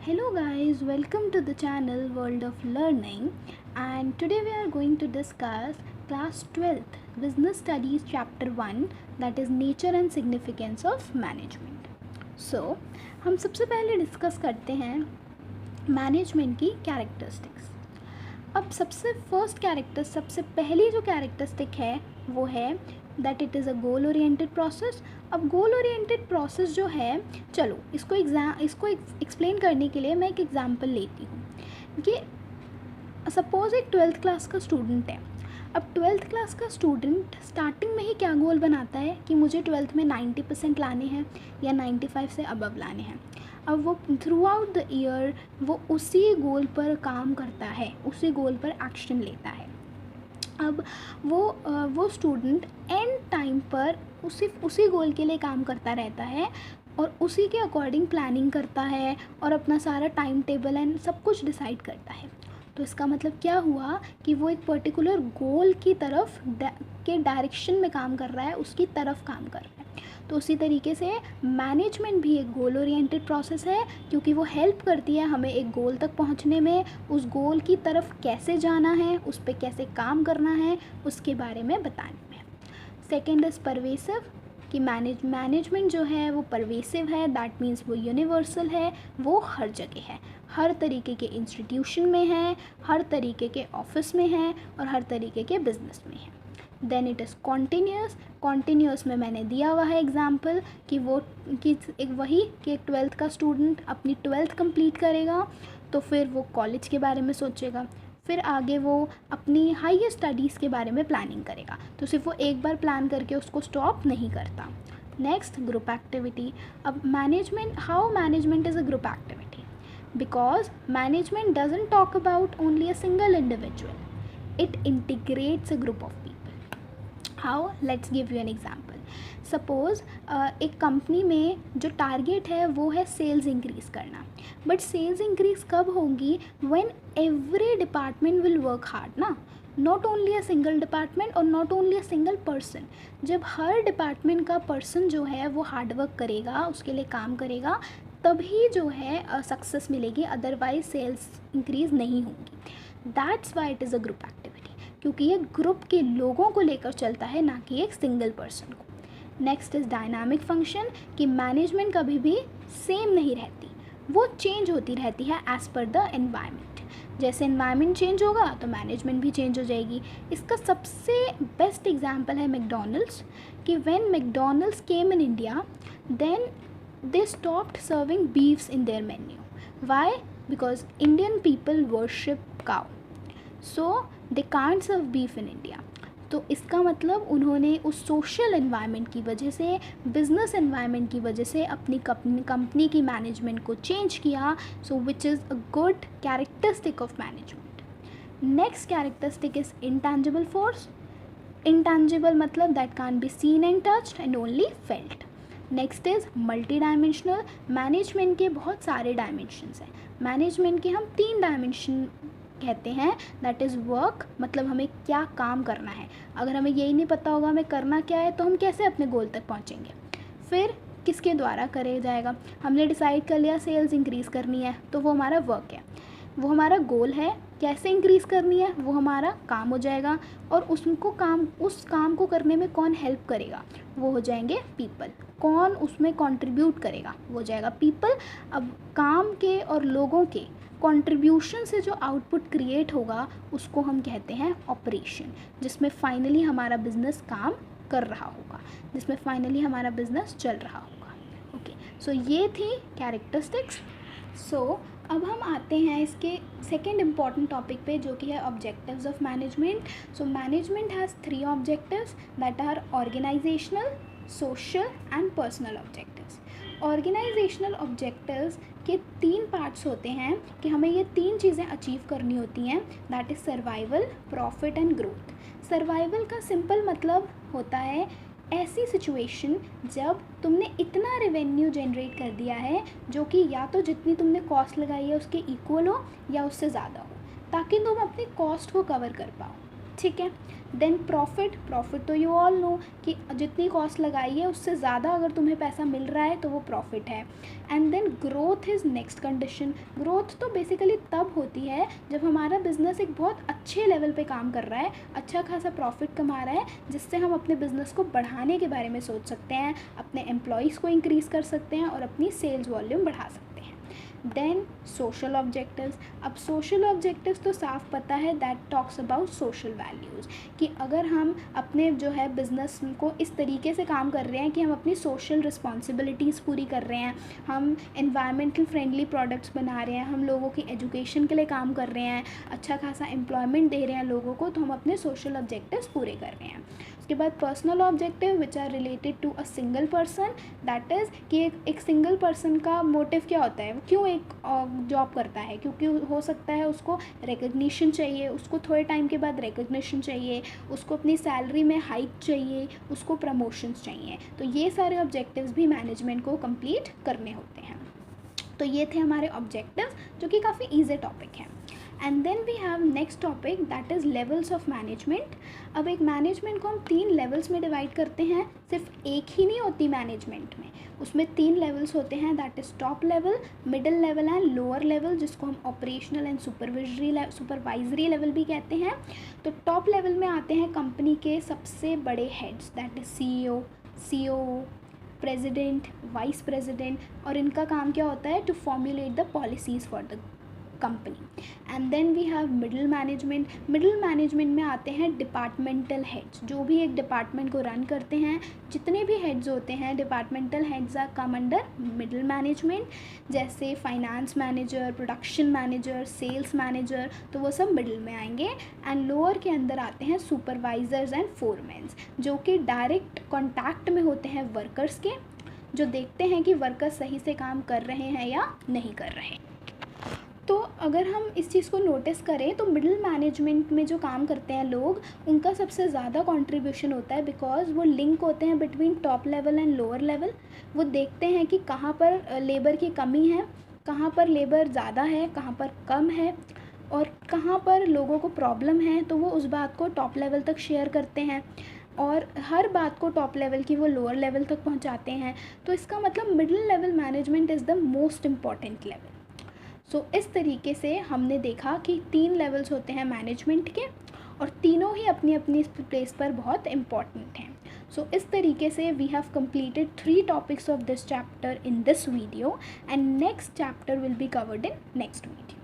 Hello guys, welcome to the channel World of Learning, and today we are going to discuss class 12th Business Studies chapter 1, that is Nature and Significance of Management. So हम सबसे पहले discuss करते हैं management की characteristics. अब सबसे पहली जो कैरेक्टरिस्टिक है वो है that it is a goal oriented process. अब गोल ओरिएंटेड प्रोसेस जो है, चलो इसको एक्सप्लेन करने के लिए मैं एक एग्जांपल लेती हूँ कि सपोज़ एक 12th क्लास का स्टूडेंट है. अब 12th क्लास का स्टूडेंट स्टार्टिंग में ही क्या गोल बनाता है कि मुझे 12th में 90% लाने हैं या 95 से अबव लाने हैं. अब वो थ्रू आउट द ईयर वो उसी गोल पर काम करता है, उसी गोल पर एक्शन लेता है. अब वो स्टूडेंट एंड टाइम पर उसी गोल के लिए काम करता रहता है और उसी के अकॉर्डिंग प्लानिंग करता है और अपना सारा टाइम टेबल एंड सब कुछ डिसाइड करता है. तो इसका मतलब क्या हुआ कि वो एक पर्टिकुलर गोल की तरफ के डायरेक्शन में काम कर रहा है, उसकी तरफ काम कर रहा है. तो उसी तरीके से मैनेजमेंट भी एक गोल ओरिएंटेड प्रोसेस है, क्योंकि वो हेल्प करती है हमें एक गोल तक पहुंचने में. उस गोल की तरफ कैसे जाना है, उस पर कैसे काम करना है, उसके बारे में बताने में. सेकेंड इज़ परवेसिव, कि मैनेजमेंट जो है वो परवेसिव है. दैट मीन्स वो यूनिवर्सल है, वो हर जगह है, हर तरीके के इंस्टीट्यूशन में है, हर तरीके के ऑफिस में है और हर तरीके के बिजनेस में है. देन इट इज़ कॉन्टीन्यूस में मैंने दिया हुआ है एग्जाम्पल कि एक 12th का स्टूडेंट अपनी 12th कंप्लीट करेगा तो फिर वो कॉलेज के बारे में सोचेगा, फिर आगे वो अपनी हायर स्टडीज़ के बारे में प्लानिंग करेगा. तो सिर्फ वो एक बार प्लान करके उसको स्टॉप नहीं करता. Next, group activity. अब how management is a group activity, because management doesn't talk about only a single individual, it integrates a group of people. How? Let's give you an example. Suppose एक company में जो target है वो है sales increase करना. But sales increase कब होंगी? When every department will work hard ना, not only a single department और not only a single person. जब हर डिपार्टमेंट का पर्सन जो है वो हार्ड वर्क करेगा, उसके लिए काम करेगा, तभी जो है सक्सेस मिलेगी, अदरवाइज सेल्स इंक्रीज़ नहीं होंगी. That's why it is a group activity, क्योंकि ये ग्रुप के लोगों को लेकर चलता है, ना कि एक सिंगल पर्सन को. नेक्स्ट इज़ डायनामिक फंक्शन, कि मैनेजमेंट कभी भी सेम नहीं रहती, वो चेंज होती रहती है एज़ पर द एनवायरनमेंट. जैसे एनवायरनमेंट चेंज होगा तो मैनेजमेंट भी चेंज हो जाएगी. इसका सबसे बेस्ट एग्जांपल है मैकडॉनल्ड्स, कि when McDonald's came in India then they stopped serving beefs in their menu. Why? Because Indian people worship cow, so they can't serve beef in India. तो इसका मतलब उन्होंने उस सोशल एनवायरनमेंट की वजह से, बिज़नेस एनवायरनमेंट की वजह से अपनी कंपनी की मैनेजमेंट को चेंज किया. So which is a good characteristic of management. Next characteristic is intangible force. Intangible मतलब that can be seen and touched and only felt. Next is multi dimensional. Management के बहुत सारे dimensions हैं. Management के हम 3 dimension कहते हैं. That is work, मतलब हमें क्या काम करना है. अगर हमें यही नहीं पता होगा हमें करना क्या है तो हम कैसे अपने गोल तक पहुंचेंगे. फिर किसके द्वारा करे जाएगा, हमने डिसाइड कर लिया सेल्स इंक्रीज़ करनी है तो वो हमारा वर्क है, वो हमारा गोल है. कैसे इंक्रीज़ करनी है वो हमारा काम हो जाएगा. और उस काम को करने में कौन हेल्प करेगा, वो हो जाएंगे पीपल. कौन उसमें कंट्रीब्यूट करेगा, वो हो जाएगा पीपल. अब काम के और लोगों के कंट्रीब्यूशन से जो आउटपुट क्रिएट होगा उसको हम कहते हैं ऑपरेशन, जिसमें फाइनली हमारा बिजनेस काम कर रहा होगा, जिसमें फाइनली हमारा बिजनेस चल रहा होगा. ओके, सो ये थी कैरेक्टरिस्टिक्स. सो अब हम आते हैं इसके सेकेंड इम्पॉर्टेंट टॉपिक पे, जो कि है objectives of management. So management has 3 objectives that are organisational, social and personal objectives. Organisational objectives के 3 पार्ट्स होते हैं कि हमें ये 3 चीज़ें अचीव करनी होती हैं. That is survival, profit and growth. Survival का सिंपल मतलब होता है ऐसी सिचुएशन जब तुमने इतना रेवेन्यू जनरेट कर दिया है जो कि या तो जितनी तुमने कॉस्ट लगाई है उसके इक्वल हो या उससे ज़्यादा हो, ताकि तुम अपनी कॉस्ट को कवर कर पाओ. ठीक है, देन प्रॉफिट, प्रॉफिट तो यू ऑल नो कि जितनी कॉस्ट लगाई है उससे ज़्यादा अगर तुम्हें पैसा मिल रहा है तो वो प्रॉफिट है. And then growth is next condition. Growth तो बेसिकली तब होती है जब हमारा बिजनेस एक बहुत अच्छे लेवल पे काम कर रहा है, अच्छा खासा प्रॉफिट कमा रहा है, जिससे हम अपने बिजनेस को बढ़ाने के बारे में सोच सकते हैं, अपने एम्प्लॉयज़ को इंक्रीज़ कर सकते हैं और अपनी सेल्स वॉल्यूम बढ़ा सकते हैं. Then social objectives. अब सोशल ऑब्जेक्टिव्स तो साफ पता है, that talks about social values, कि अगर हम अपने जो है बिज़नेस को इस तरीके से काम कर रहे हैं कि हम अपनी सोशल रिस्पॉन्सिबिलिटीज़ पूरी कर रहे हैं, हम एनवायरमेंटल फ्रेंडली प्रोडक्ट्स बना रहे हैं, हम लोगों की एजुकेशन के लिए काम कर रहे हैं, अच्छा खासा एम्प्लॉयमेंट दे रहे हैं लोगों को, तो हम अपने सोशल ऑब्जेक्टिव्स पूरे कर रहे हैं. उसके बाद personal objective which are related to a single person, that is कि एक सिंगल पर्सन का मोटिव क्या होता है, वो क्यों एक जॉब करता है, क्योंकि हो सकता है उसको रिकग्निशन चाहिए, उसको थोड़े टाइम के बाद रिकग्निशन चाहिए, उसको अपनी सैलरी में हाइक चाहिए, उसको प्रमोशंस चाहिए. तो ये सारे ऑब्जेक्टिव्स भी मैनेजमेंट को कंप्लीट करने होते हैं. तो ये थे हमारे ऑब्जेक्टिव्स जो कि काफ़ी ईजी टॉपिक है. And then we have next topic that is levels of management. अब एक मैनेजमेंट को हम 3 लेवल्स में डिवाइड करते हैं. सिर्फ एक ही नहीं होती मैनेजमेंट में, उसमें 3 लेवल्स होते हैं, that is top level, middle level and lower level, जिसको हम ऑपरेशनल एंड सुपरवाइजरी लेवल भी कहते हैं. तो टॉप लेवल में आते हैं कंपनी के सबसे बड़े heads, that is CEO, COO, president, vice president, और इनका काम क्या होता है, to formulate the policies for the company. And then we have middle management. Middle management में आते हैं डिपार्टमेंटल हेड्स, जो भी एक डिपार्टमेंट को रन करते हैं. जितने भी हेड्स होते हैं departmental heads are come under middle management, जैसे finance manager, production manager, sales manager, तो वो सब मिडिल में आएंगे. एंड लोअर के अंदर आते हैं सुपरवाइजर्स एंड फोरमैन्स, जो कि डायरेक्ट कॉन्टैक्ट में होते हैं वर्कर्स के, जो देखते हैं कि वर्कर्स सही से काम कर रहे हैं या नहीं कर रहे. तो अगर हम इस चीज़ को नोटिस करें तो मिडिल मैनेजमेंट में जो काम करते हैं लोग, उनका सबसे ज़्यादा कंट्रीब्यूशन होता है, बिकॉज वो लिंक होते हैं between top level and lower level. वो देखते हैं कि कहाँ पर लेबर की कमी है, कहाँ पर लेबर ज़्यादा है, कहाँ पर कम है, और कहाँ पर लोगों को प्रॉब्लम है, तो वो उस बात को टॉप लेवल तक शेयर करते हैं, और हर बात को टॉप लेवल की वो लोअर लेवल तक पहुंचाते हैं. तो इसका मतलब middle level management is the most important level. So इस तरीके से हमने देखा कि 3 लेवल्स होते हैं मैनेजमेंट के, और तीनों ही अपनी अपनी प्लेस पर बहुत इम्पॉर्टेंट हैं. सो इस तरीके से we have completed 3 topics of this chapter in this video, and next chapter will be covered in next video.